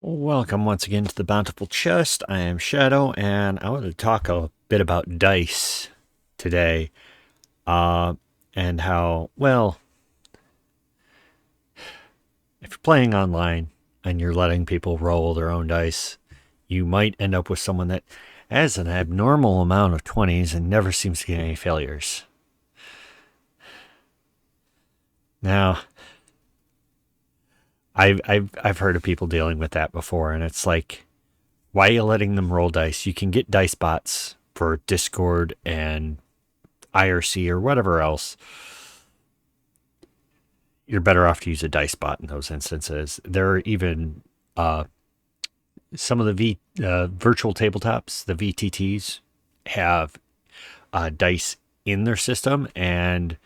Welcome once again to the Bountiful Chest. I am Shadow, and I want to talk a bit about dice today, and how, well, if you're playing online and you're letting people roll their own dice, you might end up with someone that has an abnormal amount of 20s and never seems to get any failures. Now, I've heard of people dealing with that before, and it's like, why are you letting them roll dice? You can get dice bots for Discord and IRC or whatever else. You're better off to use a dice bot in those instances. There are even some of the virtual tabletops, the VTTs, have dice in their system, and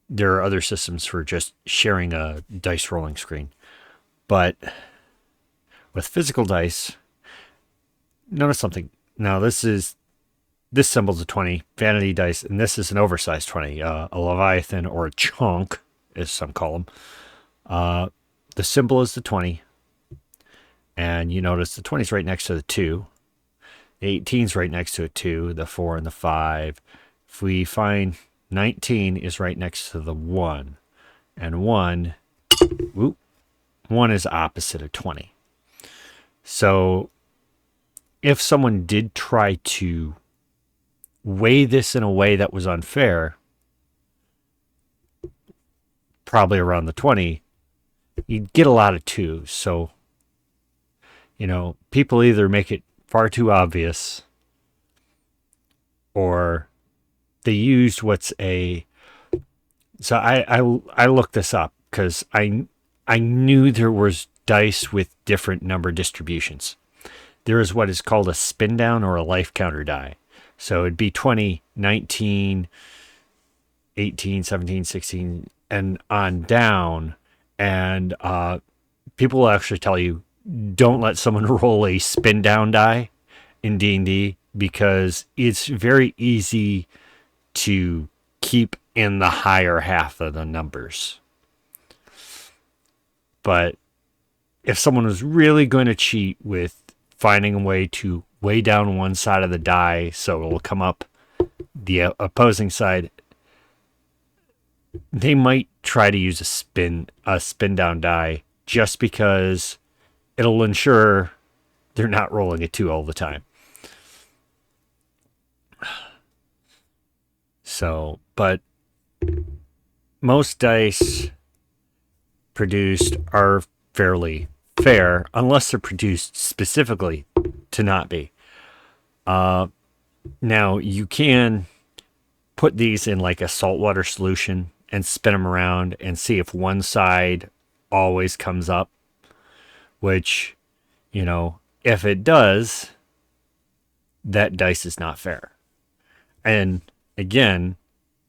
there are other systems for just sharing a dice rolling screen. But with physical dice, notice something. Now, this symbol's a 20, vanity dice, and this is an oversized 20, a Leviathan or a chunk, as some call them. The symbol is the 20, and you notice the 20 is right next to the 2. The 18 is right next to a 2, the 4 and the 5. If we find 19 is right next to the 1, and 1 is opposite of 20. So if someone did try to weigh this in a way that was unfair, probably around the 20, you'd get a lot of 2s. So, people either make it far too obvious, or they used so I looked this up because I knew there was dice with different number distributions. There is what is called a spin down or a life counter die. So it'd be 20, 19, 18, 17, 16, and on down. And people will actually tell you, don't let someone roll a spin down die in D&D, because it's very easy to keep in the higher half of the numbers. But if someone was really going to cheat with finding a way to weigh down one side of the die so it will come up the opposing side, they might try to use a spin down die, just because it'll ensure they're not rolling a 2 all the time. So, but most dice produced are fairly fair, unless they're produced specifically to not be. Now, you can put these in like a saltwater solution and spin them around and see if one side always comes up, which, if it does, that dice is not fair. And again,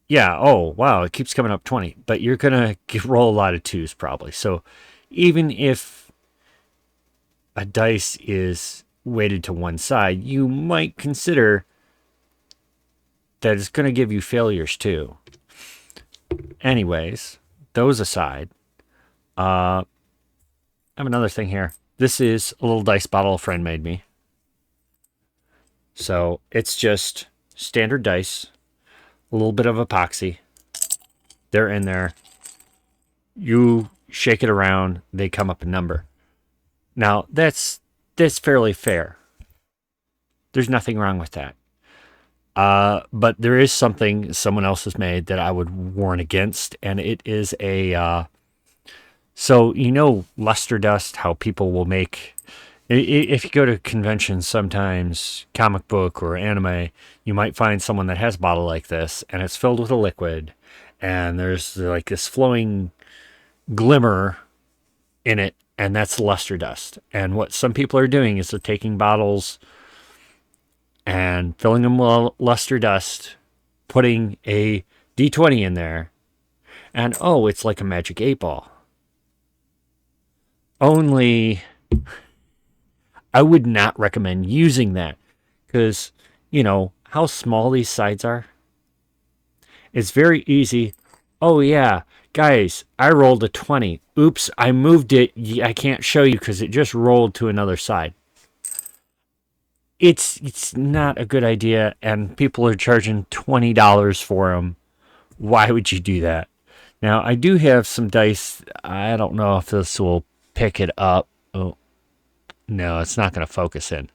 yeah, oh, wow, it keeps coming up 20, but you're going to roll a lot of 2s probably. So even if a dice is weighted to one side, you might consider that it's going to give you failures too. Anyways, those aside, I have another thing here. This is a little dice bottle a friend made me. So it's just standard dice, a little bit of epoxy. They're in there. You shake it around, they come up a number. Now, that's fairly fair. There's nothing wrong with that. But there is something someone else has made that I would warn against, and it is so luster dust, how people will make, if you go to conventions sometimes, comic book or anime, you might find someone that has a bottle like this, and it's filled with a liquid, and there's like this flowing glimmer in it, and that's luster dust. And what some people are doing is they're taking bottles and filling them with luster dust, putting a D20 in there, and it's like a magic 8-ball. Only I would not recommend using that, because how small these sides are. It's very easy. Oh yeah, Guys, I rolled a 20. Oops, I moved it. I can't show you because it just rolled to another side. It's not a good idea, and people are charging $20 for them. Why would you do that? Now, I do have some dice. I don't know if this will pick it up. Oh, no, it's not going to focus in.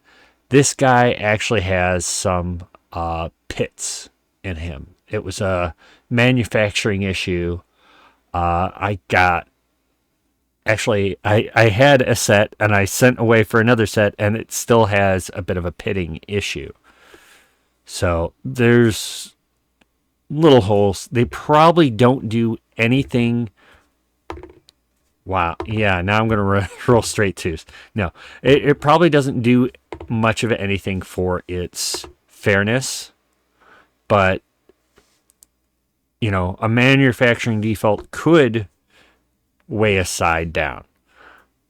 This guy actually has some pits in him. It was a manufacturing issue. I had a set and I sent away for another set, and it still has a bit of a pitting issue. So there's little holes. They probably don't do anything. Wow. Yeah, now I'm going to roll straight twos. No, it probably doesn't do much of anything for its fairness, but, you know, a manufacturing default could weigh a side down.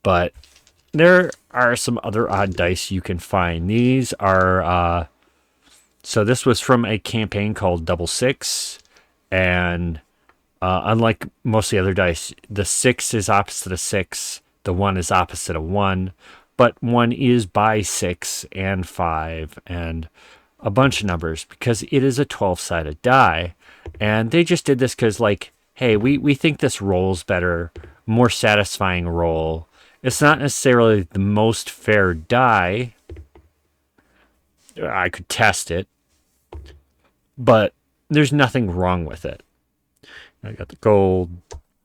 But there are some other odd dice you can find. These are, so this was from a campaign called Double Six, and unlike most of the other dice, the 6 is opposite of 6, the 1 is opposite of 1, but 1 is by 6 and 5 and a bunch of numbers because it is a 12-sided die. And they just did this because, like, hey, we think this rolls better, more satisfying roll. It's not necessarily the most fair die. I could test it, but there's nothing wrong with it. I got the gold,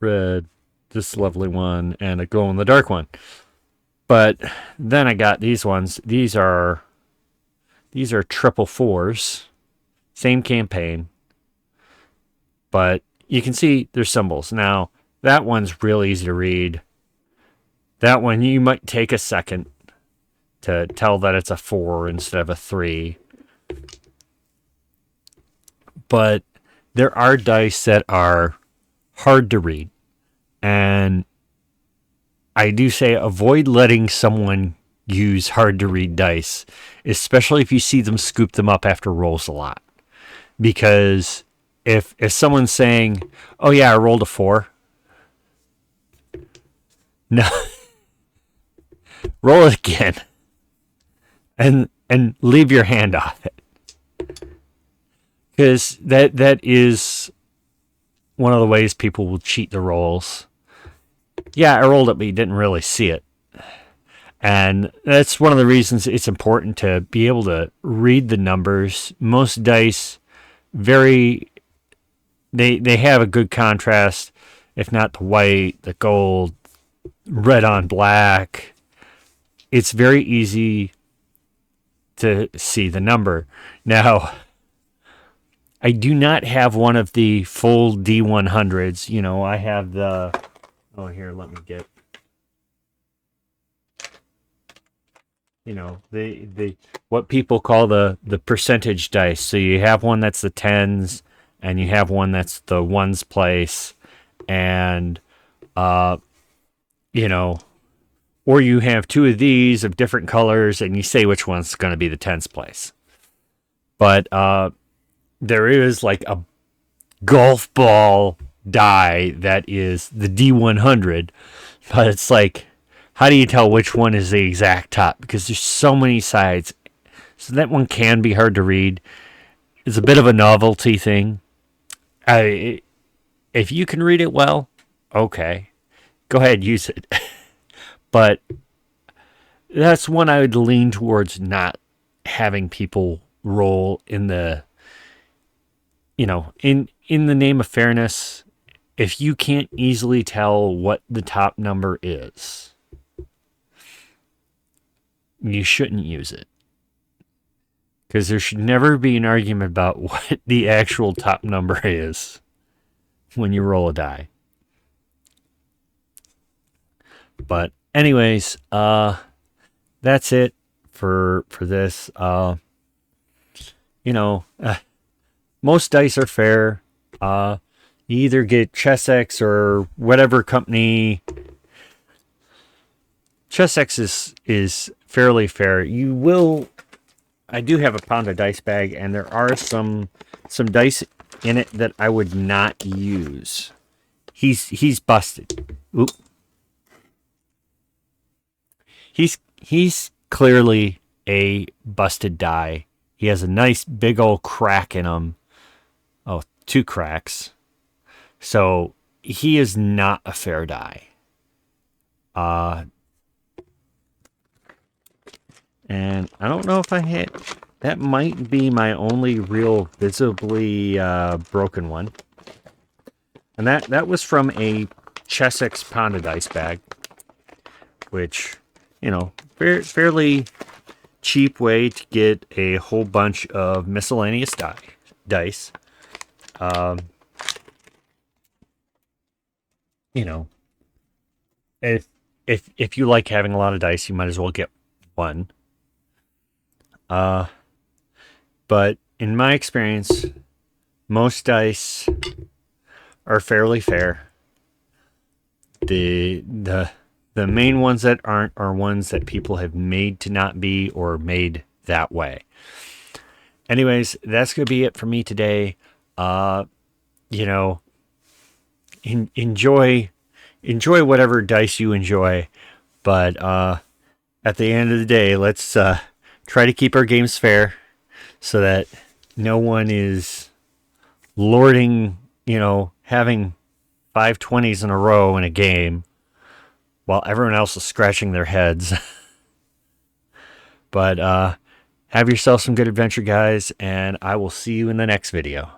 red, this lovely one, and a glow in the dark one. But then I got these ones. These are triple fours. Same campaign. But you can see there's symbols. Now, that one's real easy to read. That one, you might take a second to tell that it's a 4 instead of a 3. But there are dice that are hard to read. And I do say avoid letting someone use hard to read dice, especially if you see them scoop them up after rolls a lot. Because if someone's saying, oh yeah, I rolled a 4. No. Roll it again. And leave your hand off it. Because that is one of the ways people will cheat the rolls. Yeah, I rolled it, but you didn't really see it. And that's one of the reasons it's important to be able to read the numbers. Most dice, they have a good contrast, if not the white, the gold, red on black. It's very easy to see the number. Now, I do not have one of the full D100s. You know, I have the... Oh, here, let me get... You know, the what people call the percentage dice. So you have one that's the tens, and you have one that's the ones place, and, you know... Or you have two of these of different colors, and you say which one's going to be the tens place. But there is like a golf ball die that is the D100, but it's like, how do you tell which one is the exact top? Because there's so many sides. So that one can be hard to read. It's a bit of a novelty thing. If you can read it well, okay, go ahead, use it. But that's one I would lean towards not having people roll in the, you know, in the name of fairness. If you can't easily tell what the top number is, you shouldn't use it. Because there should never be an argument about what the actual top number is when you roll a die. But anyways, that's it for this. You know, most dice are fair. You either get Chessex or whatever company. Chessex is fairly fair. You will... I do have a pound of dice bag, and there are some dice in it that I would not use. he's busted. Oop. He's clearly a busted die. He has a nice big old crack in him. Oh, 2 cracks. So he is not a fair die. And I don't know if I hit. That might be my only real visibly broken one. And that was from a Chessex Pound of Dice bag, which, you know, fairly cheap way to get a whole bunch of miscellaneous dice. You know, if you like having a lot of dice, you might as well get one. But in my experience, most dice are fairly fair. The main ones that aren't are ones that people have made to not be or made that way. Anyways, that's gonna be it for me today. You know, enjoy whatever dice you enjoy, but at the end of the day, let's try to keep our games fair so that no one is lording, you know, having 5 20s in a row in a game while everyone else is scratching their heads. But have yourself some good adventure, guys, and I will see you in the next video.